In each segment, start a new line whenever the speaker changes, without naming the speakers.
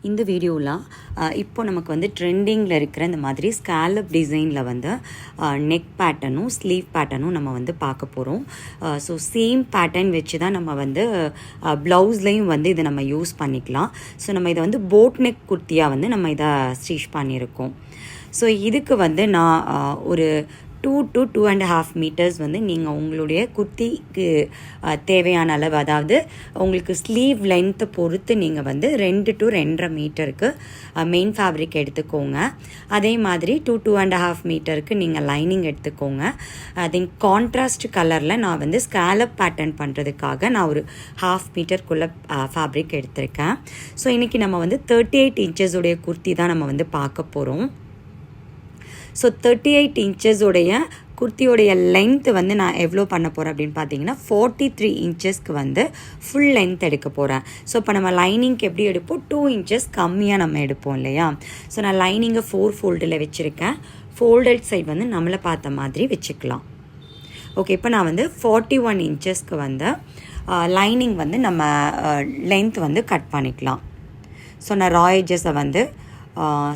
இந்த வீடியோவில் இப்போ நமக்கு வந்து ட்ரெண்டிங்கில் இருக்கிற இந்த மாதிரி ஸ்கேலப் டிசைனில் வந்து நெக் பேட்டர்னும் ஸ்லீவ் பேட்டர்னும் நம்ம வந்து பார்க்க போகிறோம். ஸோ சேம் பேட்டர்ன் வச்சு தான் நம்ம வந்து ப்ளவுஸ்லேயும் வந்து இதை நம்ம யூஸ் பண்ணிக்கலாம். ஸோ நம்ம இதை வந்து போட் நெக் குர்த்தியாக வந்து நம்ம இதை ஸ்டிச் பண்ணியிருக்கோம். ஸோ இதுக்கு வந்து நான் ஒரு 2 to 2.5 மீட்டர்ஸ் வந்து நீங்கள் உங்களுடைய குர்த்திக்கு தேவையான அளவு, அதாவது உங்களுக்கு ஸ்லீவ் லென்த்தை பொறுத்து நீங்கள் வந்து 2 to 2.5 மீட்டருக்கு மெயின் ஃபேப்ரிக் எடுத்துக்கோங்க. அதே மாதிரி 2 to 2.5 மீட்டருக்கு நீங்கள் லைனிங் எடுத்துக்கோங்க. தென் கான்ட்ராஸ்ட் கலரில் நான் வந்து ஸ்கேலப் பேட்டர்ன் பண்ணுறதுக்காக நான் ஒரு 1/2 மீட்டருக்குள்ளே ஃபேப்ரிக் எடுத்திருக்கேன். ஸோ இன்றைக்கி நம்ம வந்து 38 இன்ச்சஸுடைய குர்த்தி தான் நம்ம வந்து பார்க்க போகிறோம். ஸோ 38 இன்ச்சஸுடைய குர்த்தியோடைய லென்த்து வந்து நான் எவ்வளோ பண்ண போகிறேன் அப்படின்னு பார்த்தீங்கன்னா 43 இன்ச்சஸ்க்கு வந்து ஃபுல் லென்த் எடுக்க போகிறேன். ஸோ இப்போ நம்ம லைனிங்க்கு எப்படி எடுப்போம், 2 இன்ச்சஸ் கம்மியாக நம்ம எடுப்போம் இல்லையா. ஸோ நான் லைனிங்கை 4 ஃபோல்டில் வச்சுருக்கேன். ஃபோல்டட் சைட் வந்து நம்மளை பார்த்த மாதிரி வச்சுக்கலாம். ஓகே, இப்போ நான் வந்து 41 இன்ச்சஸ்க்கு வந்து லைனிங் வந்து நம்ம லென்த் வந்து கட் பண்ணிக்கலாம். ஸோ நான் ரா எட்ஜஸை வந்து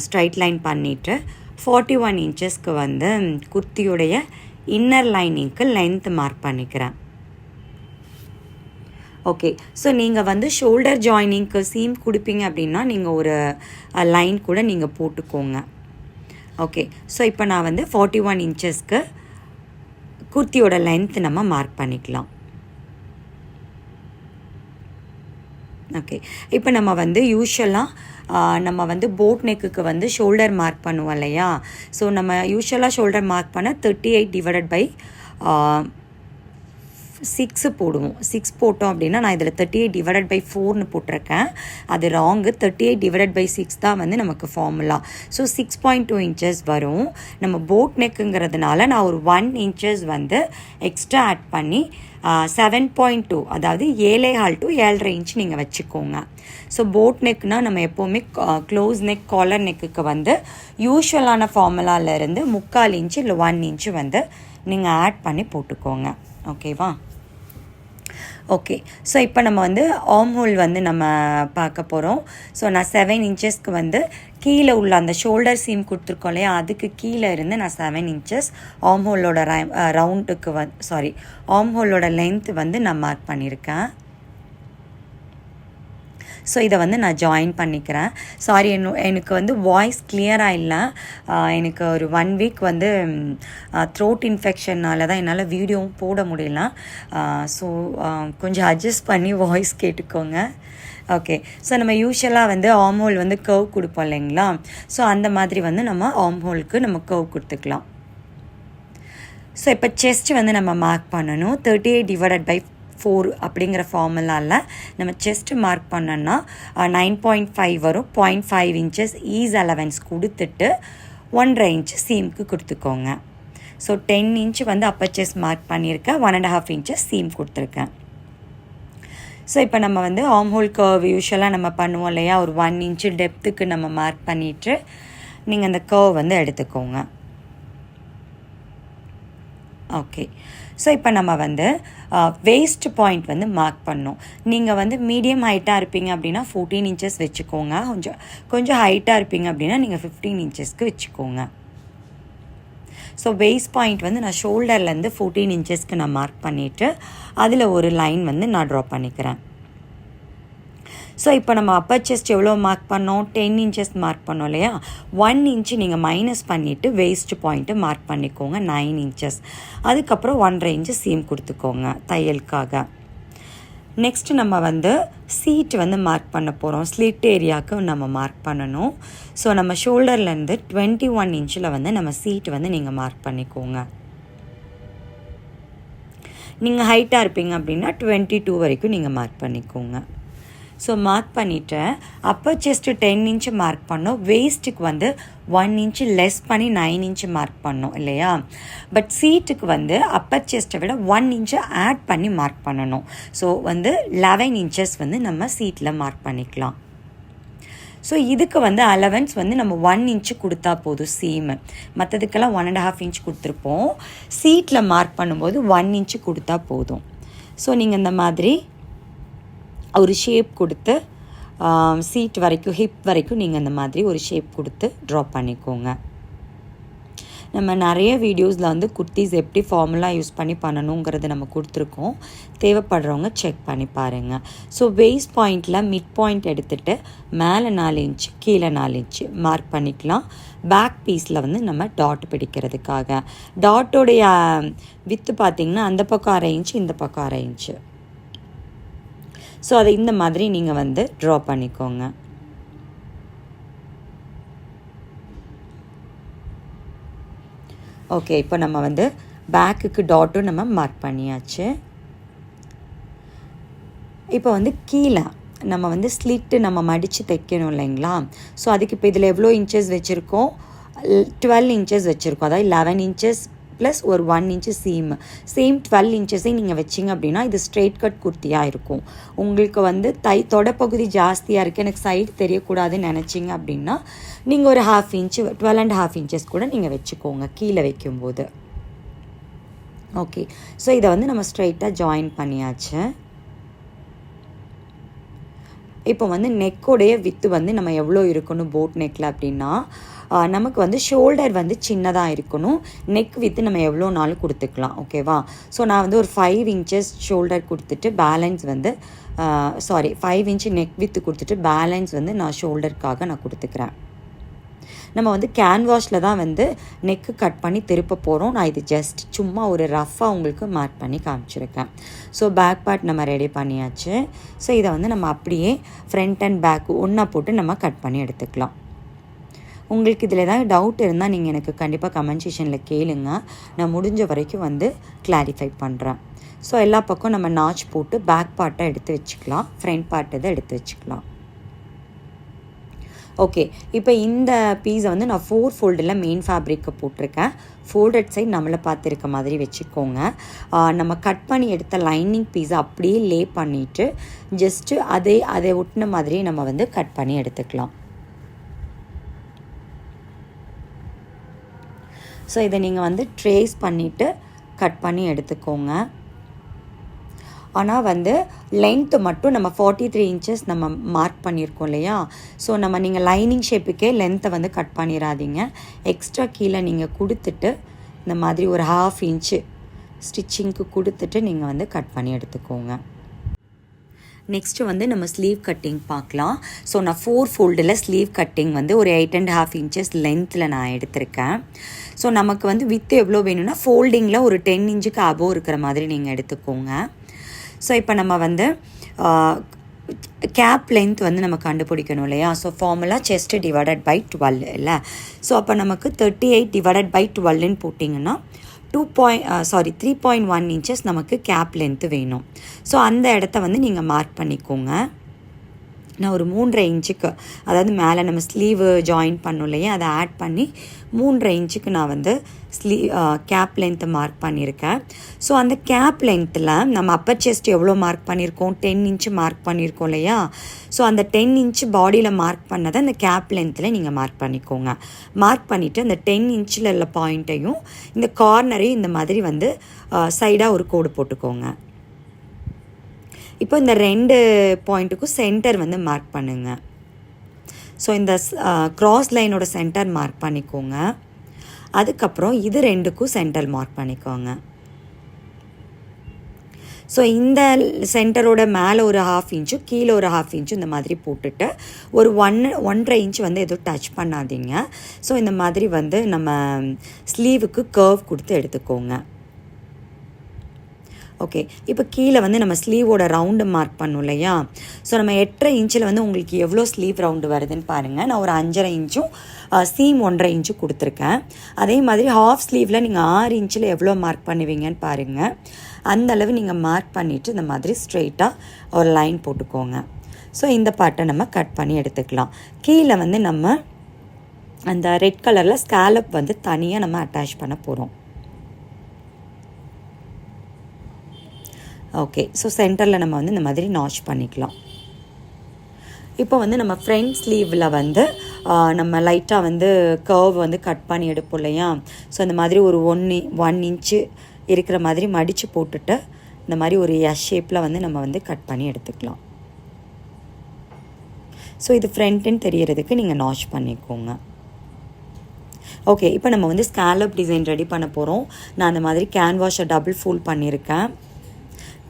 ஸ்ட்ரைட் லைன் பண்ணிவிட்டு 41 இன்ச்சஸ்க்கு வந்து குர்த்தியுடைய இன்னர் லைனிங்க்கு லென்த் மார்க் பண்ணிக்கிறேன். ஓகே, ஸோ நீங்கள் வந்து ஷோல்டர் ஜாயினிங்க்கு சீம் கொடுப்பீங்க அப்படின்னா நீங்கள் ஒரு லைன் கூட நீங்கள் போட்டுக்கோங்க. ஓகே, ஸோ இப்போ நான் வந்து 41 இன்ச்சஸ்க்கு குர்த்தியோட லென்த் நம்ம மார்க் பண்ணிக்கலாம். ஓகே, இப்போ நம்ம வந்து யூஷுவலாக நம்ம வந்து போட் நெக்குக்கு வந்து ஷோல்டர் மார்க் பண்ணுவோம் இல்லையா. ஸோ நம்ம யூஷுவலாக ஷோல்டர் மார்க் பண்ண 38/6 போடுவோம். 6 போட்டோம் அப்படின்னா நான் இதில் 38/4 போட்டிருக்கேன். அது ராங்கு. 38/6 தான் வந்து நமக்கு ஃபார்முலா. ஸோ 6.2 இன்ச்சஸ் வரும். நம்ம போட் நெக்குங்கிறதுனால நான் ஒரு 1 இன்ச்சஸ் வந்து எக்ஸ்ட்ரா ஆட் பண்ணி 7.2, அதாவது 7.5 to 7.5 இன்ச் நீங்கள் வச்சுக்கோங்க. ஸோ போட் நெக்னால் நம்ம எப்போவுமே க்ளோஸ் நெக், காலர் நெக்குக்கு வந்து யூஷுவலான ஃபார்முலாவிலேருந்து 3/4 இன்ச்சு இல்லை 1 இன்ச்சு வந்து நீங்கள் ஆட் பண்ணி போட்டுக்கோங்க. ஓகேவா? ஓகே, ஸோ இப்போ நம்ம வந்து ஆர்ம் ஹோல் வந்து நம்ம பார்க்க போகிறோம். ஸோ நான் 7 இன்ச்சஸ்க்கு வந்து கீழே உள்ள அந்த ஷோல்டர் சீம் கொடுத்துருக்கோம் இல்லையா, அதுக்கு கீழே இருந்து நான் 7 இன்ச்சஸ் ஆர்ம் ஹோலோட ரவுண்டுக்கு ஆர்ம் ஹோலோட லென்த் வந்து நான் மார்க் பண்ணியிருக்கேன். ஸோ இதை வந்து நான் ஜாயின் பண்ணிக்கிறேன். சாரி, எனக்கு வந்து வாய்ஸ் கிளியராக இல்லை. எனக்கு ஒரு 1 வீக் வந்து த்ரோட் இன்ஃபெக்ஷனால் தான் என்னால் வீடியோவும் போட முடியல. ஸோ கொஞ்சம் அட்ஜஸ்ட் பண்ணி வாய்ஸ் கேட்டுக்கோங்க. ஓகே, ஸோ நம்ம யூஷுவலாக வந்து ஆர்ம் ஹோல் வந்து கர்வ் கொடுப்போம் இல்லைங்களா. ஸோ அந்த மாதிரி வந்து நம்ம ஆர்ம் ஹோலுக்கு நம்ம கர்வ் கொடுத்துக்கலாம். ஸோ இப்போ செஸ்ட் வந்து நம்ம மார்க் பண்ணணும். 38/4 அப்படிங்கிற ஃபார்முலாவில் நம்ம செஸ்ட் மார்க் பண்ணோன்னா 9.5 வரும். 0.5 இன்ச்சஸ் ஈஸ் அலவன்ஸ் கொடுத்துட்டு 1.5 இன்ச்சு சீமுக்கு கொடுத்துக்கோங்க. ஸோ 10 இன்ச்சு வந்து அப்பர் செஸ்ட் மார்க் பண்ணியிருக்கேன். 1.5 இன்ச்சஸ் சீம் கொடுத்துருக்கேன். ஸோ இப்போ நம்ம வந்து ஆர்ம் ஹோல் கர்வ் யூஷுவலாக நம்ம பண்ணுவோம் இல்லையா, ஒரு 1 இன்ச்சு டெப்த்துக்கு நம்ம மார்க் பண்ணிவிட்டு நீங்கள் அந்த கர்வ் வந்து எடுத்துக்கோங்க. ஓகே, ஸோ இப்போ நம்ம வந்து வேஸ்ட் பாயிண்ட் வந்து மார்க் பண்ணோம். நீங்கள் வந்து மீடியம் ஹைட்டாக இருப்பீங்க அப்படின்னா 14 இன்ச்சஸ் வச்சுக்கோங்க. கொஞ்சம் ஹைட்டாக இருப்பீங்க அப்படின்னா நீங்கள் 15 இன்ச்சஸ்க்கு வச்சுக்கோங்க. ஸோ வேஸ்ட் பாயிண்ட் வந்து நான் ஷோல்டர்லேருந்து 14 இன்ச்சஸ்க்கு நான் மார்க் பண்ணிவிட்டு அதில் ஒரு லைன் வந்து நான் ட்ரா பண்ணிக்கிறேன். ஸோ இப்போ நம்ம அப்பர் செஸ்ட் எவ்வளோ மார்க் பண்ணோம், 10 இன்ச்சஸ் மார்க் பண்ணோம் இல்லையா. 1 இன்ச்சு நீங்கள் மைனஸ் பண்ணிவிட்டு வேஸ்ட் பாயிண்ட்டு மார்க் பண்ணிக்கோங்க, 9 இன்ச்சஸ். அதுக்கப்புறம் 1.5 இன்ச்சு சீம் கொடுத்துக்கோங்க தையலுக்காக. நெக்ஸ்ட்டு நம்ம வந்து சீட் வந்து மார்க் பண்ண போகிறோம். ஸ்லிட் ஏரியாவுக்கு நம்ம மார்க் பண்ணணும். ஸோ நம்ம ஷோல்டர்லேருந்து 21 இன்ச்சில் வந்து நம்ம சீட் வந்து நீங்கள் மார்க் பண்ணிக்கோங்க. நீங்கள் ஹைட்டாக இருப்பீங்க அப்படின்னா 22 வரைக்கும் நீங்கள் மார்க் பண்ணிக்கோங்க. ஸோ மார்க் பண்ணிவிட்டு அப்பர் செஸ்ட்டு 10 இன்ச்சு மார்க் பண்ணோம். வேஸ்ட்டுக்கு வந்து 1 இன்ச்சு லெஸ் பண்ணி 9 இன்ச்சு மார்க் பண்ணோம் இல்லையா. பட் சீட்டுக்கு வந்து அப்பர் செஸ்ட்டை விட 1 இன்ச்சு ஆட் பண்ணி மார்க் பண்ணணும். ஸோ வந்து 11 இன்ச்சஸ் வந்து நம்ம சீட்டில் மார்க் பண்ணிக்கலாம். ஸோ இதுக்கு வந்து அலவன்ஸ் வந்து நம்ம 1 இன்ச்சு கொடுத்தா போதும் சீமு. மற்றதுக்கெல்லாம் 1.5 இன்ச் கொடுத்துருப்போம். சீட்டில் மார்க் பண்ணும்போது 1 இன்ச்சு கொடுத்தா போதும். ஸோ நீங்கள் இந்த மாதிரி ஒரு ஷேப் கொடுத்து சீட் வரைக்கும் ஹிப் வரைக்கும் நீங்கள் இந்த மாதிரி ஒரு ஷேப் கொடுத்து ட்ரா பண்ணிக்கோங்க. நம்ம நிறைய வீடியோஸில் வந்து குர்த்திஸ் எப்படி ஃபார்முலா யூஸ் பண்ணி பண்ணணுங்கிறது நம்ம கொடுத்துருக்கோம். தேவைப்படுறவங்க செக் பண்ணி பாருங்கள். ஸோ வேஸ்ட் பாயிண்டில் மிட் பாயிண்ட் எடுத்துகிட்டு மேலே 4 இன்ச்சு கீழே 4 இன்ச்சு மார்க் பண்ணிக்கலாம். பேக் பீஸில் வந்து நம்ம டாட் பிடிக்கிறதுக்காக. டாட்டோடைய வித்து பார்த்திங்கன்னா அந்த பக்கம் 1/2 இன்ச்சு, இந்த பக்கம் 1/2 இன்ச்சு. ஸோ அதை இந்த மாதிரி நீங்கள் வந்து ட்ரா பண்ணிக்கோங்க. ஓகே, இப்போ நம்ம வந்து பேக்குக்கு டாட்டும் நம்ம மார்க் பண்ணியாச்சு. இப்போ வந்து கீழே நம்ம வந்து ஸ்லிட்டு நம்ம மடித்து தைக்கணும் இல்லைங்களா? ஸோ அதுக்கு இப்போ இதில் எவ்வளோ இன்ச்சஸ் வச்சுருக்கோம்? 12 இன்ச்சஸ் வச்சுருக்கோம். அதாவது 11 இன்ச்சஸ் ப்ளஸ் ஒரு 1 இன்ச்சு சேம் 12 இன்ச்சஸையும் நீங்கள் வச்சிங்க அப்படின்னா இது ஸ்ட்ரெயிட் கட் குர்த்தியாக இருக்கும். உங்களுக்கு வந்து தொடப்பகுதி ஜாஸ்தியாக இருக்குது, எனக்கு சைடு தெரியக்கூடாதுன்னு நினச்சிங்க அப்படின்னா நீங்கள் ஒரு 1/2 இன்ச்சு 12.5 இன்ச்சஸ் கூட நீங்கள் வச்சுக்கோங்க கீழே வைக்கும்போது. ஓகே, ஸோ இதை வந்து நம்ம ஸ்ட்ரெயிட்டாக ஜாயின் பண்ணியாச்சு. இப்போ வந்து நெக்கோடைய வித்து வந்து நம்ம எவ்வளோ இருக்கணும் போட் நெக்கில் அப்படின்னா நமக்கு வந்து ஷோல்டர் வந்து சின்னதாக இருக்கணும். நெக் வித்து நம்ம எவ்வளோ நாளும் கொடுத்துக்கலாம். ஓகேவா? ஸோ நான் வந்து ஒரு 5 இன்ச்சஸ் ஷோல்டர் கொடுத்துட்டு பேலன்ஸ் வந்து 5 இன்ச்சு நெக் வித்து கொடுத்துட்டு பேலன்ஸ் வந்து நான் ஷோல்டருக்காக நான் கொடுத்துக்கிறேன். நம்ம வந்து கேன்வாஷில் தான் வந்து நெக்கு கட் பண்ணி திருப்ப போகிறோம். நான் இது ஜஸ்ட் சும்மா ஒரு ரஃப்பாக உங்களுக்கு மார்க் பண்ணி காமிச்சிருக்கேன். ஸோ பேக் பார்ட் நம்ம ரெடி பண்ணியாச்சு. ஸோ இதை வந்து நம்ம அப்படியே ஃப்ரண்ட் அண்ட் பேக் ஒன்றா போட்டு நம்ம கட் பண்ணி எடுத்துக்கலாம். உங்களுக்கு இதில் ஏதாவது டவுட் இருந்தால் நீங்கள் எனக்கு கண்டிப்பாக கமெண்ட் செக்ஷனில் கேளுங்க. நான் முடிஞ்ச வரைக்கும் வந்து கிளாரிஃபை பண்ணுறேன். ஸோ எல்லா பக்கம் நம்ம நாச் போட்டு பேக் பார்ட்டை எடுத்து வச்சுக்கலாம், ஃப்ரண்ட் பார்ட்டை தான் எடுத்து வச்சுக்கலாம். ஓகே, இப்போ இந்த பீஸை வந்து நான் 4 ஃபோல்டில் மெயின் ஃபேப்ரிக்கை போட்டிருக்கேன். ஃபோல்டட் சைட் நம்மளை பார்த்துருக்க மாதிரி வச்சுக்கோங்க. நம்ம கட் பண்ணி எடுத்த லைனிங் பீஸை அப்படியே லே பண்ணிவிட்டு ஜஸ்ட்டு அதை ஒட்டின மாதிரியே நம்ம வந்து கட் பண்ணி எடுத்துக்கலாம். ஸோ இதை நீங்கள் வந்து ட்ரேஸ் பண்ணிவிட்டு கட் பண்ணி எடுத்துக்கோங்க. ஆனால் வந்து லென்த்து மட்டும் நம்ம 43 இன்ச்சஸ் நம்ம மார்க் பண்ணியிருக்கோம் இல்லையா? ஸோ நீங்கள் லைனிங் ஷேப்புக்கே லென்த்தை வந்து கட் பண்ணிடாதீங்க. எக்ஸ்ட்ரா கீழே நீங்கள் கொடுத்துட்டு இந்த மாதிரி ஒரு 1/2 இன்ச்சு ஸ்டிச்சிங்க்கு கொடுத்துட்டு நீங்கள் வந்து கட் பண்ணி எடுத்துக்கோங்க. நெக்ஸ்ட்டு வந்து நம்ம ஸ்லீவ் கட்டிங் பார்க்கலாம். ஸோ நான் 4 ஃபோல்டில் ஸ்லீவ் கட்டிங் வந்து ஒரு 8.5 இன்ச்சஸ் லென்த்தில் நான் எடுத்திருக்கேன். ஸோ நமக்கு வந்து வித்து எவ்வளோ வேணும்னா ஃபோல்டிங்கில் ஒரு 10 இன்ச்சுக்கு அபோவ் இருக்கிற மாதிரி நீங்கள் எடுத்துக்கோங்க. ஸோ இப்போ நம்ம வந்து கேப் லென்த் வந்து நம்ம கண்டுபிடிக்கணும் இல்லையா? So formula chest divided by 12 இல்லை? ஸோ அப்போ நமக்கு 38 டிவைடட் பை 12ன்னு போட்டிங்கன்னா 3.1 இன்ச்சஸ் நமக்கு கேப் லென்த்து வேணும். ஸோ அந்த இடத்த வந்து நீங்கள் மார்க் பண்ணிக்கோங்க. நான் ஒரு 3.5 இன்ச்சுக்கு, அதாவது மேலே நம்ம ஸ்லீவு ஜாயின் பண்ணோம் இல்லையா, அதை ஆட் பண்ணி 3.5 இன்ச்சுக்கு நான் வந்து கேப் லென்த்தை மார்க் பண்ணியிருக்கேன். ஸோ அந்த கேப் லென்த்தில் நம்ம அப்பர் செஸ்ட் எவ்வளோ மார்க் பண்ணியிருக்கோம்? 10 இன்ச்சு மார்க் பண்ணியிருக்கோம் இல்லையா? ஸோ அந்த 10 இன்ச்சு பாடியில் மார்க் பண்ணதை அந்த கேப் லென்த்தில் நீங்கள் மார்க் பண்ணிக்கோங்க. மார்க் பண்ணிவிட்டு அந்த 10 இன்ச்சில் உள்ள பாயிண்ட்டையும் இந்த கார்னரையும் இந்த மாதிரி வந்து சைடாக ஒரு கோடு போட்டுக்கோங்க. இப்போ இந்த 2 பாயிண்ட்டுக்கும் சென்டர் வந்து மார்க் பண்ணுங்கள். ஸோ இந்த க்ராஸ் லைனோட சென்டர் மார்க் பண்ணிக்கோங்க. அதுக்கப்புறம் இது 2க்கும் சென்டர் மார்க் பண்ணிக்கோங்க. ஸோ இந்த சென்டரோட மேலே ஒரு 1/2 இன்ச்சும் கீழே ஒரு 1/2 இன்ச்சும் இந்த மாதிரி போட்டுட்டு ஒரு 1.5 இன்ச் வந்து எதுவும் டச் பண்ணாதீங்க. ஸோ இந்த மாதிரி வந்து நம்ம ஸ்லீவுக்கு கர்வ் கொடுத்து எடுத்துக்கோங்க. ஓகே, இப்போ கீழே வந்து நம்ம ஸ்லீவோட ரவுண்டு மார்க் பண்ணோம் இல்லையா? ஸோ நம்ம 8.5 இன்ச்சில் வந்து உங்களுக்கு எவ்வளோ ஸ்லீவ் ரவுண்டு வருதுன்னு பாருங்கள். நான் ஒரு 5.5 இன்ச்சும் சீம் 1.5 இன்ச்சு கொடுத்துருக்கேன். அதே மாதிரி ஹாஃப் ஸ்லீவில் நீங்கள் 6 இன்ச்சில் எவ்வளோ மார்க் பண்ணுவீங்கன்னு பாருங்கள். அந்தளவு நீங்கள் மார்க் பண்ணிவிட்டு இந்த மாதிரி ஸ்ட்ரெயிட்டாக ஒரு லைன் போட்டுக்கோங்க. ஸோ இந்த பார்ட்டை நம்ம கட் பண்ணி எடுத்துக்கலாம். கீழே வந்து நம்ம அந்த ரெட் கலரில் ஸ்கேலப் வந்து தனியாக நம்ம அட்டாச் பண்ண போகிறோம். ஓகே, ஸோ சென்டரில் நம்ம வந்து இந்த மாதிரி நாச் பண்ணிக்கலாம். இப்போ வந்து நம்ம ஃப்ரண்ட் ஸ்லீவில் வந்து நம்ம லைட்டாக வந்து கர்வ் வந்து கட் பண்ணி எடுப்போம் இல்லையா? ஸோ இந்த மாதிரி ஒரு 1 இன்ச்சு இருக்கிற மாதிரி மடித்து போட்டுட்டு இந்த மாதிரி ஒரு எஸ் ஷேப்பில் வந்து நம்ம வந்து கட் பண்ணி எடுத்துக்கலாம். ஸோ இது ஃப்ரண்ட்டுன்னு தெரியறதுக்கு நீங்கள் நாச் பண்ணிக்கோங்க. ஓகே, இப்போ நம்ம வந்து ஸ்கேலப் டிசைன் ரெடி பண்ண போகிறோம். நான் அந்த மாதிரி கேன்வாஷை டபுள் ஃபோல்ட் பண்ணியிருக்கேன்.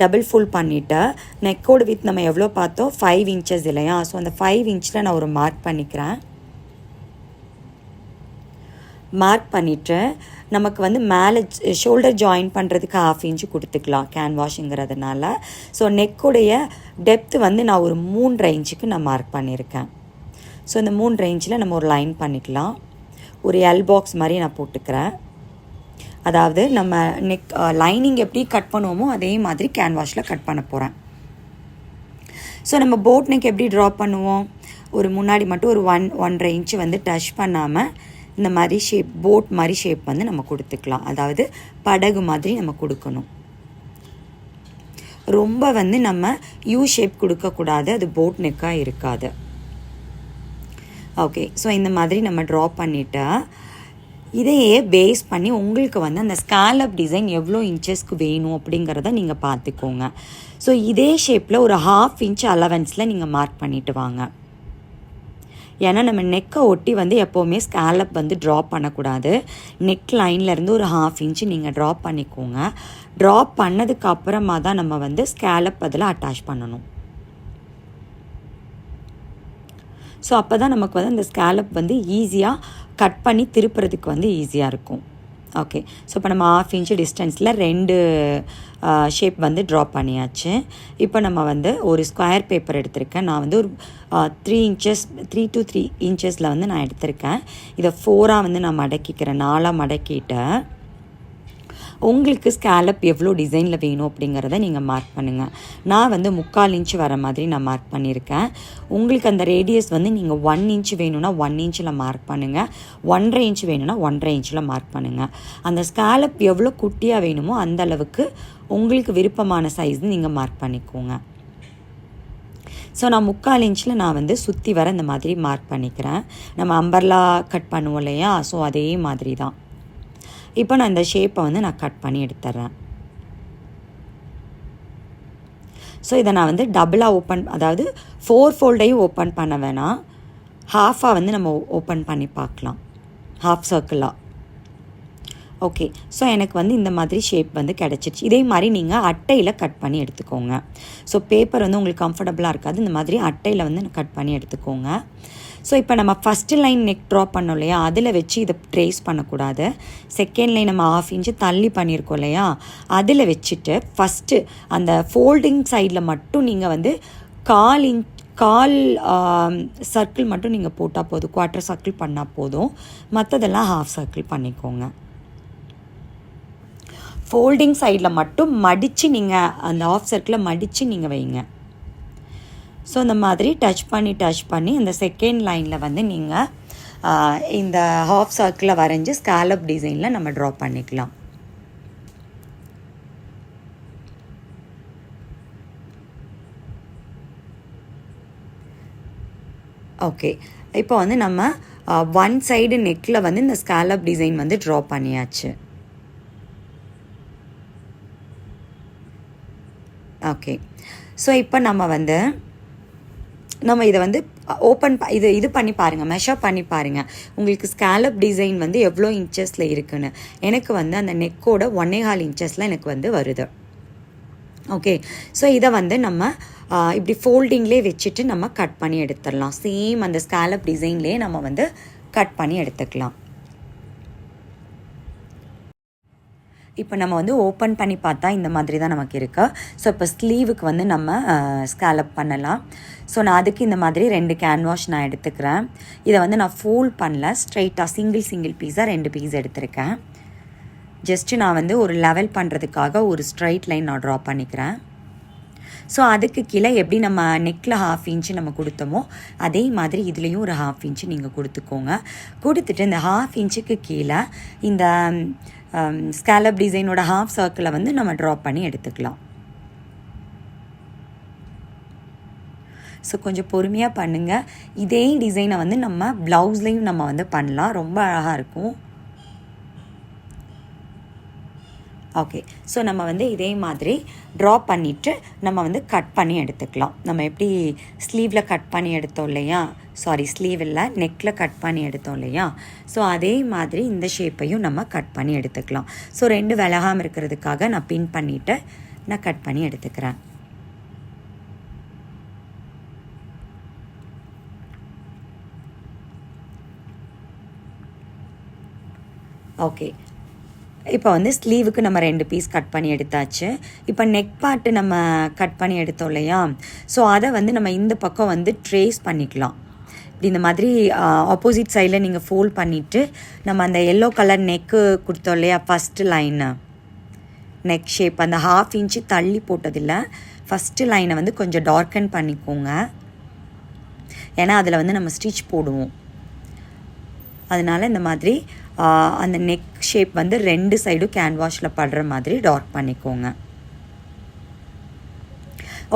டபுள் ஃபோல்ட் பண்ணிவிட்டு நெக்கோட வித் நம்ம எவ்வளோ பார்த்தோம் 5 இன்ச்சஸ் இல்லையா? ஸோ அந்த 5 இன்ச்சில் நான் ஒரு மார்க் பண்ணிக்கிறேன். மார்க் பண்ணிவிட்டு நமக்கு வந்து மேலே ஷோல்டர் ஜாயின் பண்ணுறதுக்கு 1/2 இன்ச்சு கொடுத்துக்கலாம் கேன்வாஷுங்கிறதுனால. ஸோ நெக்கோடைய டெப்த்து வந்து நான் ஒரு 3.5 இன்ச்சுக்கு நான் மார்க் பண்ணியிருக்கேன். ஸோ இந்த 3.5 இன்ச்சில் நம்ம ஒரு லைன் பண்ணிக்கலாம். ஒரு எல் பாக்ஸ் மாதிரி நான் போட்டுக்கிறேன். அதாவது நம்ம நெக் லைனிங் எப்படி கட் பண்ணுவோமோ அதே மாதிரி கேன்வாஷில் கட் பண்ண போகிறேன். ஸோ நம்ம போட் நெக் எப்படி ட்ரா பண்ணுவோம்? ஒரு முன்னாடி மட்டும் ஒரு 1.5 இன்ச்சு வந்து டச் பண்ணாமல் இந்த மாதிரி ஷேப், போட் மாதிரி ஷேப் வந்து நம்ம கொடுத்துக்கலாம். அதாவது படகு மாதிரி நம்ம கொடுக்கணும். ரொம்ப வந்து நம்ம யூ ஷேப் கொடுக்கக்கூடாது, அது போட் நெக்காக இருக்காது. ஓகே, ஸோ இந்த மாதிரி நம்ம ட்ரா பண்ணிவிட்டு இதையே பேஸ் பண்ணி உங்களுக்கு வந்து அந்த ஸ்கேலப் டிசைன் எவ்வளோ இன்ச்சஸ்க்கு வேணும் அப்படிங்கிறத நீங்கள் பார்த்துக்கோங்க. ஸோ இதே ஷேப்பில் ஒரு 1/2 இன்ச் அலவன்ஸில் நீங்கள் மார்க் பண்ணிவிட்டு வாங்க. ஏன்னா நம்ம நெக்கை ஒட்டி வந்து எப்போவுமே ஸ்கேலப் வந்து ட்ரா பண்ணக்கூடாது. நெக் லைன்லேருந்து ஒரு 1/2 இன்ச்சு நீங்கள் ட்ரா பண்ணிக்கோங்க. ட்ரா பண்ணதுக்கு அப்புறமா தான் நம்ம வந்து ஸ்கேலப் அதில் அட்டாச் பண்ணணும். ஸோ அப்போ தான் நமக்கு வந்து அந்த ஸ்கேலப் வந்து ஈஸியாக கட் பண்ணி திருப்புறதுக்கு வந்து ஈஸியாக இருக்கும். ஓகே, ஸோ இப்போ நம்ம 1/2 இன்ச்சு டிஸ்டன்ஸில் 2 ஷேப் வந்து ட்ரா பண்ணியாச்சு. இப்போ நம்ம வந்து ஒரு ஸ்கொயர் பேப்பர் எடுத்திருக்கேன். நான் வந்து ஒரு 3 to 3 இன்ச்சஸில் வந்து நான் எடுத்திருக்கேன். இதை 4ஆக வந்து நான் மடக்கிக்கிறேன். 4ஆக மடக்கிட்டேன். உங்களுக்கு ஸ்கேலப் எவ்வளோ டிசைனில் வேணும் அப்படிங்கிறத நீங்கள் மார்க் பண்ணுங்கள். நான் வந்து 3/4 இன்ச்சு வர மாதிரி நான் மார்க் பண்ணியிருக்கேன். உங்களுக்கு அந்த ரேடியஸ் வந்து நீங்கள் 1 இன்ச் வேணும்னா 1 இன்ச்சில் மார்க் பண்ணுங்கள். 1.5 இன்ச் வேணும்னா 1.5 இன்ச்சில் மார்க் பண்ணுங்கள். அந்த ஸ்கேலப் எவ்வளோ குட்டியாக வேணுமோ அந்த அளவுக்கு உங்களுக்கு விருப்பமான சைஸ் நீங்கள் மார்க் பண்ணிக்கோங்க. ஸோ நான் 3/4 இன்ச்சில் நான் வந்து சுற்றி வர இந்த மாதிரி மார்க் பண்ணிக்கிறேன். நம்ம அம்பர்லா கட் பண்ணுவோம் இல்லையா? ஸோ அதே மாதிரி தான். இப்போ நான் இந்த ஷேப்பை வந்து நான் கட் பண்ணி எடுத்துட்றேன். ஸோ இதை நான் வந்து டபுளாக அதாவது 4 ஃபோல்டையும் ஓப்பன் பண்ண வேணாம். ஹாஃபாக வந்து நம்ம ஓப்பன் பண்ணி பார்க்கலாம், ஹாஃப் சர்க்கிளாக. ஓகே, ஸோ எனக்கு வந்து இந்த மாதிரி ஷேப் வந்து கிடச்சிருச்சு. இதே மாதிரி நீங்கள் அட்டையில் கட் பண்ணி எடுத்துக்கோங்க. ஸோ பேப்பர் வந்து உங்களுக்கு கம்ஃபர்டபுளாக இருக்காது, இந்த மாதிரி அட்டையில் வந்து கட் பண்ணி எடுத்துக்கோங்க. ஸோ இப்போ நம்ம ஃபஸ்ட்டு லைன் நெக் ட்ரா பண்ணோம் இல்லையா? அதில் வச்சு இதை ட்ரேஸ் பண்ணக்கூடாது. செகண்ட் லைன் நம்ம 1/2 இன்ச்சு தள்ளி பண்ணியிருக்கோம் இல்லையா? அதில் வச்சுட்டு ஃபஸ்ட்டு அந்த ஃபோல்டிங் சைடில் மட்டும் நீங்கள் வந்து 1/4 சர்க்கிள் மட்டும் நீங்கள் போட்டால் போதும். 1/4 சர்க்கிள் பண்ணால் போதும். மற்றதெல்லாம் 1/2 சர்க்கிள் பண்ணிக்கோங்க. ஃபோல்டிங் சைடில் மட்டும் மடித்து நீங்கள் அந்த 1/2 சர்க்கிளை மடித்து நீங்கள் வைங்க. ஸோ இந்த மாதிரி டச் பண்ணி அந்த செகண்ட் லைனில் வந்து நீங்கள் இந்த 1/2 சர்க்கிளை வரைஞ்சி ஸ்கேலப் டிசைனில் நம்ம ட்ரா பண்ணிக்கலாம். ஓகே, இப்போ வந்து நம்ம 1 சைடு நெக்கில் வந்து இந்த ஸ்கேலப் டிசைன் வந்து ட்ரா பண்ணியாச்சு. ஓகே, ஸோ இப்போ நம்ம இதை வந்து இது பண்ணி பாருங்கள், மெஷர் பண்ணி பாருங்கள். உங்களுக்கு ஸ்கேலப் டிசைன் வந்து எவ்வளோ இன்ச்சஸில் இருக்குன்னு. எனக்கு வந்து அந்த நெக்கோட 1.25 இன்ச்சஸில் எனக்கு வந்து வருது. ஓகே, ஸோ இதை வந்து நம்ம இப்படி ஃபோல்டிங்லேயே வச்சுட்டு நம்ம கட் பண்ணி எடுத்துடலாம். சேம் அந்த ஸ்கேலப் டிசைன்லேயே நம்ம வந்து கட் பண்ணி எடுத்துக்கலாம். இப்போ நம்ம வந்து ஓப்பன் பண்ணி பார்த்தா இந்த மாதிரி தான் நமக்கு இருக்குது. ஸோ இப்போ ஸ்லீவுக்கு வந்து நம்ம ஸ்கேலப் பண்ணலாம். ஸோ நான் அதுக்கு இந்த மாதிரி 2 கேன்வாஷ் நான் எடுத்துக்கிறேன். இதை வந்து நான் ஃபோல்ட் பண்ணல, ஸ்ட்ரைட்டாக சிங்கிள் பீஸாக 2 பீஸ் எடுத்திருக்கேன். ஜஸ்ட்டு நான் வந்து ஒரு லெவல் பண்ணுறதுக்காக ஒரு ஸ்ட்ரைட் லைன் நான் ட்ரா பண்ணிக்கிறேன். ஸோ அதுக்கு கீழே எப்படி நம்ம நெக்கில் 1/2 இன்ச்சு நம்ம கொடுத்தோமோ அதே மாதிரி இதுலேயும் ஒரு 1/2 இன்ச்சு நீங்கள் கொடுத்துக்கோங்க. கொடுத்துட்டு இந்த 1/2 இன்ச்சுக்கு கீழே இந்த ஸ்கேலப் டிசைனோட 1/2 சர்க்கிளை வந்து நம்ம ட்ரா பண்ணி எடுத்துக்கலாம். ஸோ கொஞ்சம் பொறுமையாக பண்ணுங்கள். இதே டிசைனை வந்து நம்ம ப்ளவுஸ்லேயும் நம்ம வந்து பண்ணலாம், ரொம்ப அழகாக இருக்கும். ஓகே. ஸோ நம்ம வந்து இதே மாதிரி ட்ரா பண்ணிவிட்டு நம்ம வந்து கட் பண்ணி எடுத்துக்கலாம். நம்ம எப்படி ஸ்லீவில் கட் பண்ணி எடுத்தோம் இல்லையா, ஸ்லீவ் இல்லை, நெக்கில் கட் பண்ணி எடுத்தோம் இல்லையா, ஸோ அதே மாதிரி இந்த ஷேப்பையும் நம்ம கட் பண்ணி எடுத்துக்கலாம். ஸோ 2 விலகாமல் இருக்கிறதுக்காக நான் பின் பண்ணிவிட்டு நான் கட் பண்ணி எடுத்துக்கிறேன். ஓகே. இப்போ வந்து ஸ்லீவுக்கு நம்ம 2 பீஸ் கட் பண்ணி எடுத்தாச்சு. இப்போ நெக் பார்ட்டு நம்ம கட் பண்ணி எடுத்தோம் இல்லையா, ஸோ அதை வந்து நம்ம இந்த பக்கம் வந்து ட்ரேஸ் பண்ணிக்கலாம். இப்படி இந்த மாதிரி ஆப்போசிட் சைடில் நீங்கள் ஃபோல்ட் பண்ணிவிட்டு நம்ம அந்த எல்லோ கலர் நெக்கு கொடுத்தோம் இல்லையா, ஃபஸ்ட்டு லைனு நெக் ஷேப் அந்த 1/2 இன்ச்சு தள்ளி போட்டதில்லை, ஃபஸ்ட்டு லைனை வந்து கொஞ்சம் டார்க்கன் பண்ணிக்கோங்க. ஏன்னா அதில் வந்து நம்ம ஸ்டிச் போடுவோம். அதனால் இந்த மாதிரி அந்த நெக் ஷேப் வந்து 2 சைடும் கேன்வாஷில் படுற மாதிரி டார்க் பண்ணிக்கோங்க.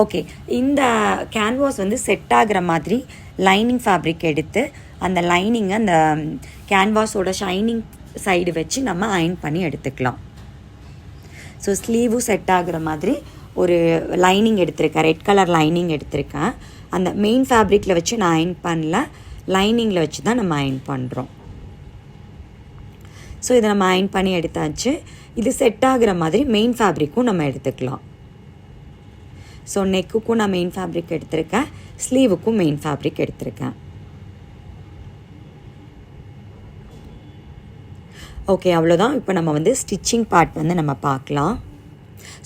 ஓகே. இந்த கேன்வாஸ் வந்து செட் ஆகிற மாதிரி லைனிங் ஃபேப்ரிக் எடுத்து அந்த லைனிங்கை அந்த கேன்வாஸோட ஷைனிங் சைடு வச்சு நம்ம அயன் பண்ணி எடுத்துக்கலாம். ஸோ ஸ்லீவும் செட் ஆகிற மாதிரி ஒரு லைனிங் எடுத்திருக்கேன், ரெட் கலர் லைனிங் எடுத்திருக்கேன். அந்த மெயின் ஃபேப்ரிக்கில் வச்சு நான் அயன் பண்ணல, லைனிங்கில் வச்சு தான் நம்ம அயன் பண்ணுறோம். ஸோ இதை நம்ம அயன் பண்ணி எடுத்தாச்சு. இது செட் ஆகிற மாதிரி மெயின் ஃபேப்ரிக்கும் நம்ம எடுத்துக்கலாம். ஸோ நெக்குக்கும் நான் மெயின் ஃபேப்ரிக் எடுத்திருக்கேன், ஸ்லீவுக்கும் மெயின் ஃபேப்ரிக் எடுத்திருக்கேன். ஓகே, அவ்வளோதான். இப்போ நம்ம வந்து ஸ்டிச்சிங் பார்ட் வந்து நம்ம பார்க்கலாம்.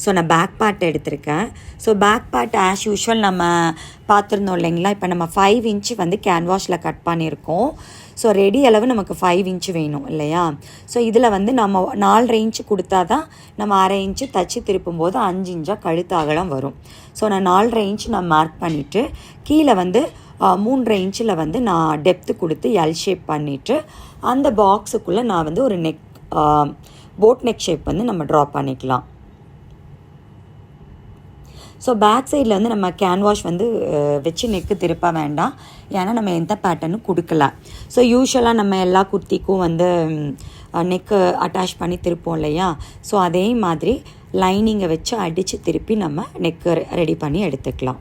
ஸோ நான் பேக் பார்ட் எடுத்திருக்கேன். So back part as usual நம்ம பார்த்துருந்தோம் இல்லைங்களா, இப்போ நம்ம 5 இன்ச்சு வந்து கேன்வாஷில் கட் பண்ணியிருக்கோம். ஸோ ரெடி அளவு நமக்கு 5 இன்ச்சு வேணும் இல்லையா. ஸோ இதில் வந்து நம்ம 4.5 இன்ச்சு கொடுத்தா தான் நம்ம 1/2 இன்ச்சு தச்சு திருப்பும்போது 5 இன்ச்சாக கழுத்து அகலம் வரும். ஸோ நான் 4.5 இன்ச்சு நான் மார்க் பண்ணிவிட்டு கீழே வந்து 3.5 இன்ச்சில் வந்து நான் டெப்த்து கொடுத்து எல் ஷேப் பண்ணிவிட்டு அந்த பாக்ஸுக்குள்ளே நான் வந்து ஒரு நெக் போட் நெக் ஷேப் வந்து நம்ம ட்ரா பண்ணிக்கலாம். ஸோ பேக் சைடில் வந்து நம்ம கேன்வாஷ் வந்து வச்சு நெக்கு திருப்ப வேண்டாம், ஏன்னா நம்ம எந்த பேட்டர்னும் கொடுக்கல. ஸோ யூஸ்வலாக நம்ம எல்லா குர்த்திக்கும் வந்து நெக்கு அட்டாச் பண்ணி திருப்போம் இல்லையா, ஸோ அதே மாதிரி லைனிங்கை வச்சு அடித்து திருப்பி நம்ம நெக்கு ரெடி பண்ணி எடுத்துக்கலாம்.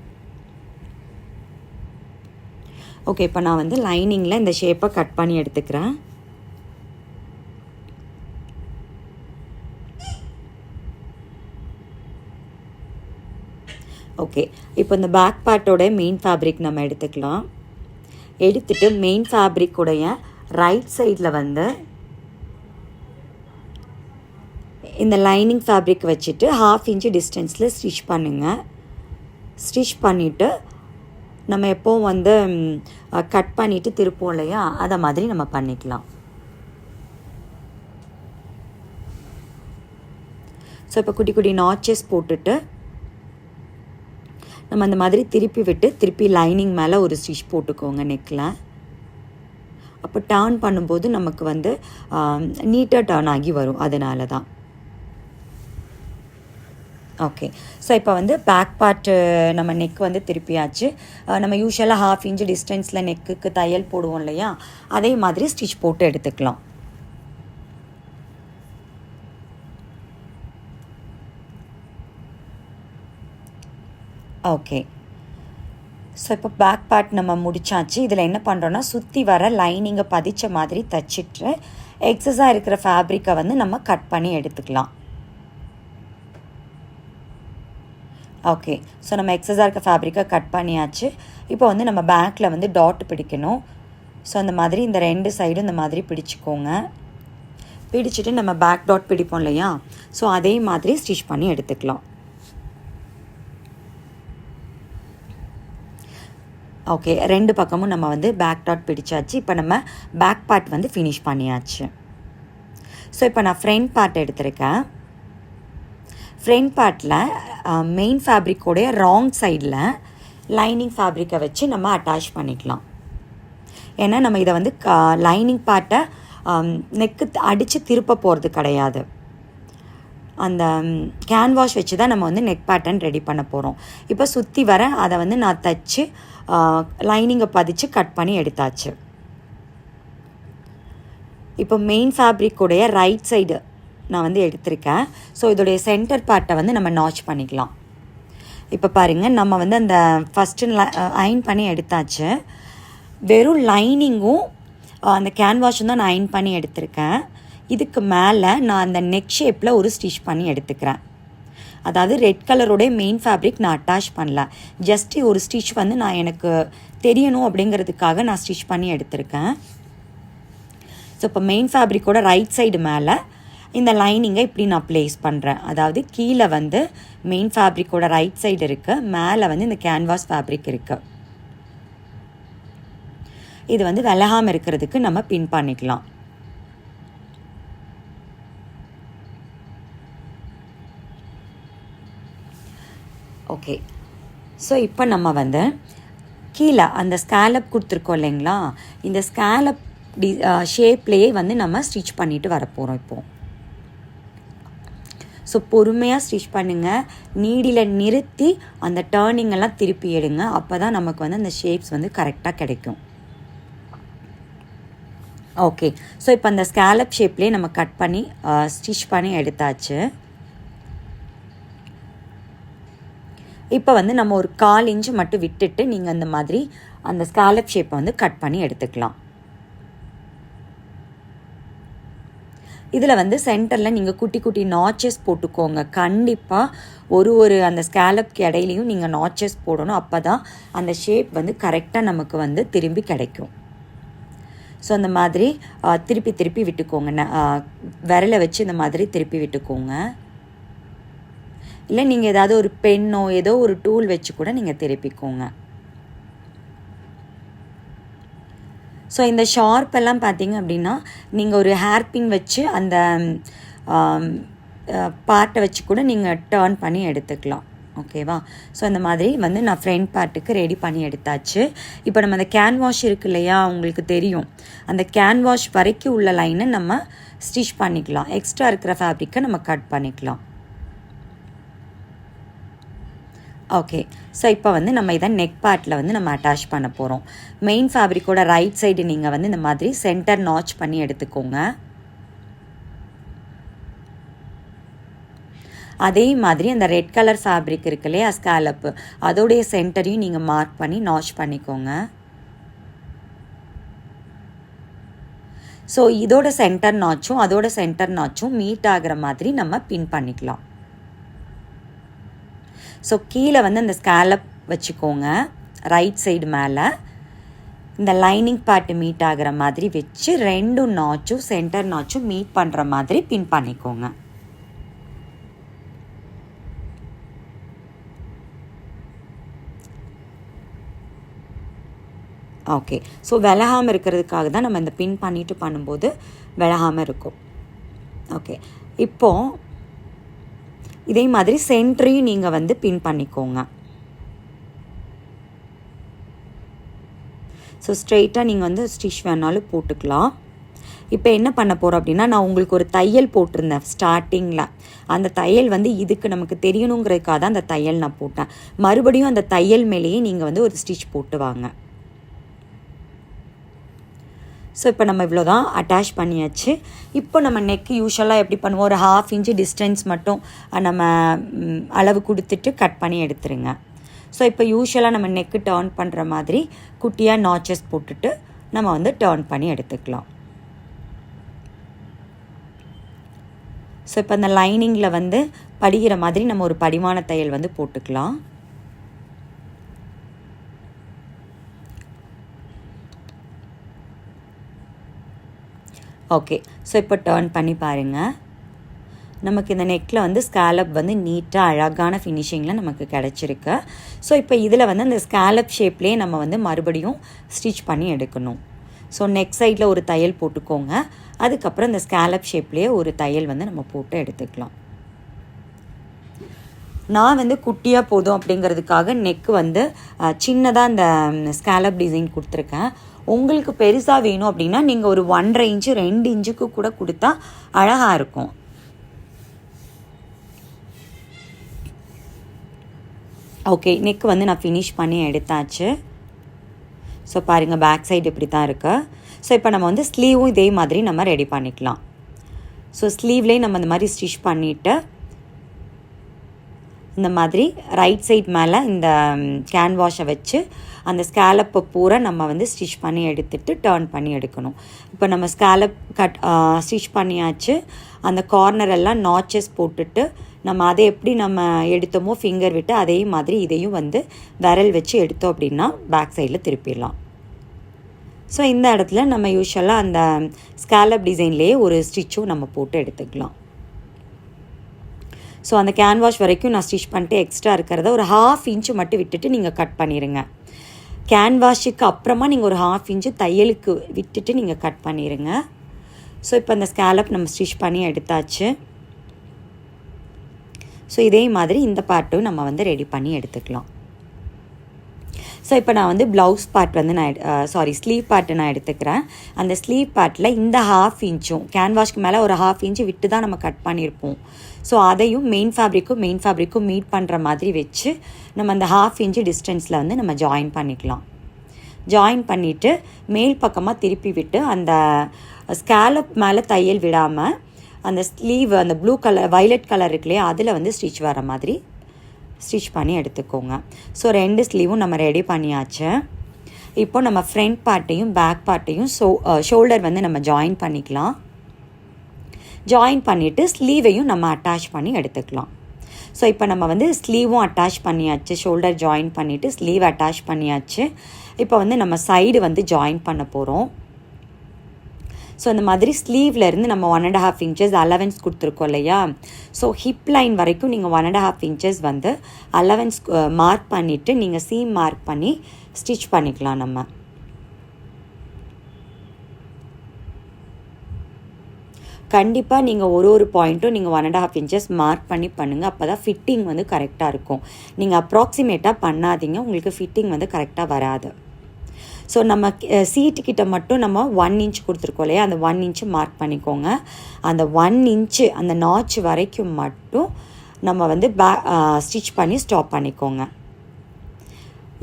ஓகே, இப்போ நான் வந்து லைனிங்கில் இந்த ஷேப்பை கட் பண்ணி எடுத்துக்கிறேன். ஓகே, இப்போ இந்த பேக் பார்ட்டோட மெயின் ஃபேப்ரிக் நம்ம எடுத்துக்கலாம். எடுத்துகிட்டு மெயின் ஃபேப்ரிக்குடைய ரைட் சைடில் வந்து இந்த லைனிங் ஃபேப்ரிக் வச்சுட்டு 1/2 இன்ச்சு டிஸ்டன்ஸில் ஸ்டிச் பண்ணுங்கள். ஸ்டிச் பண்ணிவிட்டு நம்ம எப்போவும் வந்து கட் பண்ணிவிட்டு திருப்போம் இல்லையா, அதை மாதிரி நம்ம பண்ணிக்கலாம். ஸோ இப்போ குட்டி குட்டி நாச்சஸ் போட்டுட்டு நம்ம அந்த மாதிரி திருப்பி விட்டு திருப்பி லைனிங் மேலே ஒரு ஸ்டிச் போட்டுக்கோங்க நெக்கில். அப்போ டர்ன் பண்ணும்போது நமக்கு வந்து நீட்டாக டர்ன் ஆகி வரும், அதனால தான். ஓகே, ஸோ இப்போ வந்து பேக் பார்ட்டு நம்ம நெக் வந்து திருப்பியாச்சு. நம்ம யூஸ்வலாக 1/2 இன்ச்சு டிஸ்டன்ஸில் நெக்குக்கு தையல் போடுவோம் இல்லையா, அதே மாதிரி ஸ்டிச் போட்டு எடுத்துக்கலாம். ஓகே, ஸோ இப்போ பேக் பார்ட் நம்ம முடிச்சாச்சு. இதில் என்ன பண்ணுறோன்னா சுற்றி வர லைனிங்கை பதிச்ச மாதிரி தைச்சிட்டு எக்ஸஸாக இருக்கிற ஃபேப்ரிக்கை வந்து நம்ம கட் பண்ணி எடுத்துக்கலாம். ஓகே, ஸோ நம்ம எக்ஸஸாக இருக்க ஃபேப்ரிக்கை கட் பண்ணியாச்சு. இப்போ வந்து நம்ம பேக்கில் வந்து டாட் பிடிக்கணும். ஸோ அந்த மாதிரி இந்த 2 சைடும் இந்த மாதிரி பிடிச்சிக்கோங்க. பிடிச்சிட்டு நம்ம பேக் டாட் பிடிப்போம் இல்லையா, ஸோ அதே மாதிரி ஸ்டிச் பண்ணி எடுத்துக்கலாம். ஓகே, 2 பக்கமும் நம்ம வந்து பேக் டாட் பிடிச்சாச்சு. இப்போ நம்ம பேக் பார்ட் வந்து ஃபினிஷ் பண்ணியாச்சு. ஸோ இப்போ நான் ஃப்ரண்ட் பார்ட் எடுத்திருக்கேன். ஃப்ரண்ட் பார்ட்டில் மெயின் ஃபேப்ரிக்கோடைய ராங் சைடில் லைனிங் ஃபேப்ரிக்கை வச்சு நம்ம அட்டாச் பண்ணிக்கலாம். ஏன்னா நம்ம இதை வந்து லைனிங் பார்ட்டை நெக்கு அடித்து திருப்ப போகிறது கிடையாது. அந்த கேன்வாஷ் வச்சு தான் நம்ம வந்து நெக் பேட்டர்ன் ரெடி பண்ண போகிறோம். இப்போ சுற்றி வர அதை வந்து நான் தைச்சு லைனிங்கை பதிச்சு கட் பண்ணி எடுத்தாச்சு. இப்போ மெயின் ஃபேப்ரிக்குடைய ரைட் சைடு நான் வந்து எடுத்திருக்கேன். ஸோ இதோடைய சென்டர் பார்ட்டை வந்து நம்ம நாச் பண்ணிக்கலாம். இப்போ பாருங்கள், நம்ம வந்து அந்த ஃபஸ்ட்டு அயன் பண்ணி எடுத்தாச்சு. வெறும் லைனிங்கும் அந்த கேன்வாஷும் தான் நான் அயன் பண்ணி எடுத்திருக்கேன். இதுக்கு மேலே நான் அந்த நெக் ஷேப்பில் ஒரு ஸ்டிச் பண்ணி எடுத்துக்கிறேன். அதாவது ரெட் கலரோடைய மெயின் ஃபேப்ரிக் நான் அட்டாச் பண்ணல, ஜஸ்ட்டு ஒரு ஸ்டிச் வந்து நான் எனக்கு தெரியணும் அப்படிங்கிறதுக்காக நான் ஸ்டிச் பண்ணி எடுத்திருக்கேன். ஸோ இப்போ மெயின் ஃபேப்ரிக்கோட ரைட் சைடு மேலே இந்த லைனிங்கை இப்படி நான் ப்ளேஸ் பண்ணுறேன். அதாவது கீழே வந்து மெயின் ஃபேப்ரிக்கோட ரைட் சைடு இருக்குது, மேலே வந்து இந்த கேன்வாஸ் ஃபேப்ரிக் இருக்குது. இது வந்து விலகாமல் இருக்கிறதுக்கு நம்ம பின் பண்ணிக்கலாம். ஓகே, ஸோ இப்போ நம்ம வந்து கீழே அந்த ஸ்கேலப் கொடுத்துருக்கோம் இல்லைங்களா, இந்த ஸ்கேலப் ஷேப்லேயே வந்து நம்ம ஸ்டிச் பண்ணிட்டு வரப்போகிறோம் இப்போது. ஸோ பொறுமையாக ஸ்டிச் பண்ணுங்கள், நீடியில் நிறுத்தி அந்த டேர்னிங்கெல்லாம் திருப்பி எடுங்க. அப்போ தான் நமக்கு வந்து அந்த ஷேப்ஸ் வந்து கரெக்டாக கிடைக்கும். ஓகே, ஸோ இப்போ அந்த ஸ்கேலப் ஷேப்லேயே நம்ம கட் பண்ணி ஸ்டிச் பண்ணி எடுத்தாச்சு. இப்போ வந்து நம்ம ஒரு 1/4 இன்ச்சு மட்டும் விட்டுட்டு நீங்கள் அந்த மாதிரி அந்த ஸ்கேலப் ஷேப்பை வந்து கட் பண்ணி எடுத்துக்கலாம். இதில் வந்து சென்டரில் நீங்கள் குட்டி குட்டி நாச்சஸ் போட்டுக்கோங்க. கண்டிப்பாக ஒரு அந்த ஸ்கேலப்க்கு இடையிலையும் நீங்கள் நாச்சஸ் போடணும். அப்போ தான் அந்த ஷேப் வந்து கரெக்டாக நமக்கு வந்து திரும்பி கிடைக்கும். ஸோ அந்த மாதிரி திருப்பி திருப்பி விட்டுக்கோங்க. விரலை வச்சு இந்த மாதிரி திருப்பி விட்டுக்கோங்க. இல்லை நீங்கள் ஏதாவது ஒரு பென்னோ ஏதோ ஒரு டூல் வச்சு கூட நீங்கள் திருப்பிக்கோங்க. ஸோ இந்த ஷார்ப்பெல்லாம் பார்த்தீங்க அப்படின்னா நீங்கள் ஒரு ஹேர்பின் வச்சு அந்த பார்ட்டை வச்சு கூட நீங்கள் டர்ன் பண்ணி எடுத்துக்கலாம். ஓகேவா? ஸோ அந்த மாதிரி வந்து நான் ஃப்ரண்ட் பார்ட்டுக்கு ரெடி பண்ணி எடுத்தாச்சு. இப்போ நம்ம அந்த கேன்வாஷ் இருக்கு இல்லையா, உங்களுக்கு தெரியும், அந்த கேன்வாஷ் வரைக்கும் உள்ள லைனை நம்ம ஸ்டிச் பண்ணிக்கலாம். எக்ஸ்ட்ரா இருக்கிற ஃபேப்ரிக்கை நம்ம கட் பண்ணிக்கலாம். ஓகே, ஸோ இப்போ வந்து நம்ம இதை நெக் பார்ட்டில் வந்து நம்ம அட்டாச் பண்ண போகிறோம். மெயின் ஃபேப்ரிக்கோட ரைட் சைடு நீங்கள் வந்து இந்த மாதிரி சென்டர் நாச் பண்ணி எடுத்துக்கோங்க. அதே மாதிரி அந்த ரெட் கலர் ஃபேப்ரிக் இருக்கு இல்லையா, ஸ்கேலப்பு, அதோடைய சென்டரையும் நீங்கள் மார்க் பண்ணி நாச் பண்ணிக்கோங்க. ஸோ இதோட சென்டர் நாச்சும் மீட் ஆகிற மாதிரி நம்ம பின் பண்ணிக்கலாம். ஸோ கீழே வந்து அந்த ஸ்கேலப் வச்சுக்கோங்க, ரைட் சைடு மேலே இந்த லைனிங் பார்ட்டு மீட் ஆகிற மாதிரி வச்சு 2 நாச்சும் சென்டர் நாச்சும் மீட் பண்ணுற மாதிரி பின் பண்ணிக்கோங்க. ஓகே, ஸோ விலகாமல் இருக்கிறதுக்காக தான் நம்ம இந்த பின் பண்ணிட்டு பண்ணும்போது விலகாமல் இருக்கும். ஓகே, இப்போது இதே மாதிரி சென்டரையும் நீங்கள் வந்து பின் பண்ணிக்கோங்க. ஸோ ஸ்ட்ரெயிட்டாக நீங்கள் வந்து ஸ்டிச் வேணாலும் போட்டுக்கலாம். இப்போ என்ன பண்ண போகிறோம் அப்படின்னா, நான் உங்களுக்கு ஒரு தையல் போட்டிருந்தேன் ஸ்டார்டிங்கில். அந்த தையல் வந்து இதுக்கு நமக்கு தெரியணுங்கிறதுக்காக தான் அந்த தையல் நான் போட்டேன். மறுபடியும் அந்த தையல் மேலேயே நீங்கள் வந்து ஒரு ஸ்டிச் போட்டு வாங்க. ஸோ இப்போ நம்ம இவ்வளோ தான் அட்டாச் பண்ணியாச்சு. இப்போ நம்ம நெக் யூஸ்வலாக எப்படி பண்ணுவோம், ஒரு 1/2 இன்ச்சு டிஸ்டன்ஸ் மட்டும் நம்ம அளவு கொடுத்துட்டு கட் பண்ணி எடுத்துருங்க. ஸோ இப்போ யூஸ்வலாக நம்ம நெக்கு டர்ன் பண்ணுற மாதிரி குட்டியாக நாச்சஸ் போட்டுட்டு நம்ம வந்து டர்ன் பண்ணி எடுத்துக்கலாம். ஸோ இப்போ அந்த லைனிங்கில் வந்து படிக்கிற மாதிரி நம்ம ஒரு படிமான தையல் வந்து போட்டுக்கலாம். ஓகே, ஸோ இப்போ டர்ன் பண்ணி பாருங்கள். நமக்கு இந்த நெக்கில் வந்து ஸ்கேலப் வந்து நீட்டாக அழகான ஃபினிஷிங்கில் நமக்கு கிடச்சிருக்கு. ஸோ இப்போ இதில் வந்து அந்த ஸ்கேலப் ஷேப்லேயே நம்ம வந்து மறுபடியும் ஸ்டிச் பண்ணி எடுக்கணும். ஸோ நெக் சைடில் ஒரு தையல் போட்டுக்கோங்க. அதுக்கப்புறம் இந்த ஸ்கேலப் ஷேப்லேயே ஒரு தையல் வந்து நம்ம போட்டு எடுத்துக்கலாம். நான் வந்து குட்டியாக போதும் அப்படிங்கிறதுக்காக நெக்கு வந்து சின்னதாக இந்த ஸ்கேலப் டிசைன் கொடுத்துருக்கேன். உங்களுக்கு பெருசாக வேணும் அப்படின்னா நீங்கள் ஒரு 1.5 இன்ச்சு 2 இன்ச்சுக்கு கூட கொடுத்தா அழகாக இருக்கும். ஓகே, நெக்கு வந்து நான் ஃபினிஷ் பண்ணி எடுத்தாச்சு. ஸோ பாருங்கள், பேக் சைடு இப்படி தான் இருக்குது. ஸோ இப்போ நம்ம வந்து ஸ்லீவும் இதே மாதிரி நம்ம ரெடி பண்ணிக்கலாம். ஸோ ஸ்லீவ்லேயும் நம்ம இந்த மாதிரி ஸ்டிச் பண்ணிவிட்டு இந்த மாதிரி ரைட் சைட் மேலே இந்த கேன்வாஷை வச்சு அந்த ஸ்கேலப்பை பூரா நம்ம வந்து ஸ்டிச் பண்ணி எடுத்துகிட்டு டர்ன் பண்ணி எடுக்கணும். இப்போ நம்ம ஸ்கேலப் ஸ்டிச் பண்ணியாச்சு. அந்த கார்னர் எல்லாம் நாச்சஸ் போட்டுட்டு நம்ம அதை எப்படி நம்ம எடுத்தோமோ ஃபிங்கர் விட்டு அதே மாதிரி இதையும் வந்து விரல் வச்சு எடுத்தோம் அப்படின்னா பேக் சைடில் திருப்பிடலாம். ஸோ இந்த இடத்துல நம்ம யூஸ்வலாக அந்த ஸ்கேலப் டிசைன்லேயே ஒரு ஸ்டிச்சும் நம்ம போட்டு எடுத்துக்கலாம். ஸோ அந்த கேன்வாஷ் வரைக்கும் நான் ஸ்டிச் பண்ணிட்டு எக்ஸ்ட்ரா இருக்கிறத ஒரு 1/2 இன்ச்சு மட்டும் விட்டுட்டு நீங்கள் கட் பண்ணிடுங்க. கேன்வாஷுக்கு அப்புறமா நீங்கள் ஒரு 1/2 இன்ச்சு தையலுக்கு விட்டுட்டு நீங்கள் கட் பண்ணிடுங்க. ஸோ இப்போ அந்த ஸ்கேலப் நம்ம ஸ்டிச் பண்ணி எடுத்தாச்சு. ஸோ இதே மாதிரி இந்த பார்ட்டும் நம்ம வந்து ரெடி பண்ணி எடுத்துக்கலாம். ஸோ இப்போ நான் வந்து ப்ளவுஸ் பார்ட் வந்து ஸ்லீவ் பார்ட்டு நான் எடுத்துக்கிறேன். அந்த ஸ்லீவ் பார்ட்டில் இந்த 1/2 இன்ச்சும் கேன்வாஷ்க்கு மேலே ஒரு 1/2 இன்ச்சு விட்டு தான் நம்ம கட் பண்ணியிருப்போம். ஸோ அதையும் மெயின் ஃபேப்ரிக்கும் மீட் பண்ணுற மாதிரி வச்சு நம்ம அந்த 1/2 இன்ச்சு டிஸ்டன்ஸில் வந்து நம்ம ஜாயின் பண்ணிக்கலாம். ஜாயின் பண்ணிவிட்டு மேல் பக்கமாக திருப்பி விட்டு அந்த ஸ்கேலப் மேலே தையல் விடாமல் அந்த ஸ்லீவ் அந்த ப்ளூ கலர் வைலட் கலர் இருக்கு இல்லையா அதில் வந்து ஸ்டிச் வர மாதிரி ஸ்டிச் பண்ணி எடுத்துக்கோங்க. ஸோ 2 ஸ்லீவும் நம்ம ரெடி பண்ணியாச்சு. இப்போ நம்ம ஃப்ரண்ட் பார்ட்டையும் பேக் பார்ட்டையும் ஷோல்டர் வந்து நம்ம ஜாயின் பண்ணிக்கலாம். ஜாயின் பண்ணிவிட்டு ஸ்லீவையும் நம்ம அட்டாச் பண்ணி எடுத்துக்கலாம். ஸோ இப்போ நம்ம வந்து ஸ்லீவும் அட்டாச் பண்ணியாச்சு. ஷோல்டர் ஜாயின் பண்ணிவிட்டு ஸ்லீவ் அட்டாச் பண்ணியாச்சு. இப்போ வந்து நம்ம சைடு வந்து ஜாயின் பண்ண போகிறோம். ஸோ இந்த மாதிரி ஸ்லீவ்லேருந்து நம்ம 1.5 இன்ச்சஸ் அலவன்ஸ் கொடுத்துருக்கோம் இல்லையா. ஸோ ஹிப் லைன் வரைக்கும் நீங்கள் 1.5 இன்ச்சஸ் வந்து அலவன்ஸ் மார்க் பண்ணிவிட்டு நீங்கள் சீம் மார்க் பண்ணி ஸ்டிச் பண்ணிக்கலாம். நம்ம கண்டிப்பாக நீங்கள் ஒரு பாயிண்ட்டும் நீங்கள் 1.5 இன்ச்சஸ் மார்க் பண்ணி பண்ணுங்கள். அப்போ தான் ஃபிட்டிங் வந்து கரெக்டாக இருக்கும். நீங்கள் அப்ராக்சிமேட்டாக பண்ணாதீங்க, உங்களுக்கு ஃபிட்டிங் வந்து கரெக்டாக வராது. ஸோ நம்ம சீட்டுக்கிட்ட மட்டும் நம்ம 1 இன்ச் கொடுத்துருக்கோம் இல்லையா, அந்த 1 இன்ச்சு மார்க் பண்ணிக்கோங்க. அந்த 1 இன்ச்சு அந்த நாச் வரைக்கும் மட்டும் நம்ம வந்து ஸ்டிச் பண்ணி ஸ்டாப் பண்ணிக்கோங்க.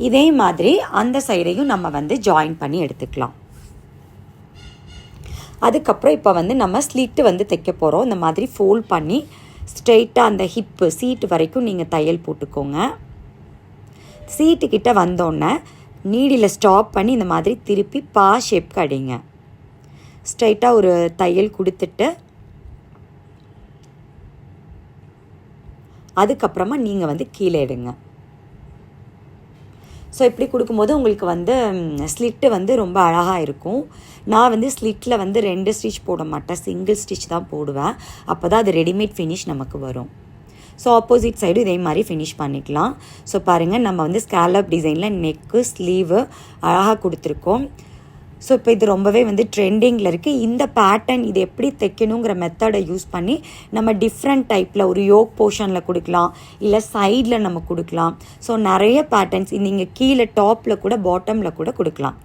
இதே மாதிரி அந்த சைடையும் நம்ம வந்து ஜாயின் பண்ணி எடுத்துக்கலாம். அதுக்கப்புறம் இப்போ வந்து நம்ம ஸ்லிட்டு வந்து தைக்க போகிறோம். இந்த மாதிரி ஃபோல்ட் பண்ணி ஸ்ட்ரெயிட்டாக அந்த ஹிப்பு சீட்டு வரைக்கும் நீங்கள் தையல் போட்டுக்கோங்க. சீட்டுக்கிட்ட வந்தோடனே நீடியில் ஸ்டாப் பண்ணி இந்த மாதிரி திருப்பி ஷேப்க்கு அடிங்க. ஸ்ட்ரைட்டாக ஒரு தையல் கொடுத்துட்டு அதுக்கப்புறமா நீங்கள் வந்து கீழே எடுங்க. ஸோ இப்படி கொடுக்கும்போது உங்களுக்கு வந்து ஸ்லிட்டு வந்து ரொம்ப அழகாக இருக்கும். நான் வந்து ஸ்லிட்டில் வந்து 2 ஸ்டிச் போட மாட்டேன், சிங்கிள் ஸ்டிச் தான் போடுவேன். அப்போ தான் அது ரெடிமேட் ஃபினிஷ் நமக்கு வரும். ஸோ ஆப்போசிட் சைடு இதே மாதிரி ஃபினிஷ் பண்ணிக்கலாம். ஸோ பாருங்கள், நம்ம வந்து ஸ்கேலப் டிசைனில் நெக்கு ஸ்லீவு அழகாக கொடுத்துருக்கோம். ஸோ இப்போ இது ரொம்பவே வந்து ட்ரெண்டிங்கில் இருக்குது. இந்த பேட்டர்ன் இது எப்படி தைக்கணுங்கிற மெத்தடை யூஸ் பண்ணி நம்ம டிஃப்ரெண்ட் டைப்பில் ஒரு யோக் போர்ஷனில் கொடுக்கலாம், இல்லை சைடில் நம்ம கொடுக்கலாம். ஸோ நிறைய பேட்டர்ன்ஸ் நீங்கள் கீழே டாப்பில் கூட பாட்டமில் கூட கொடுக்கலாம்.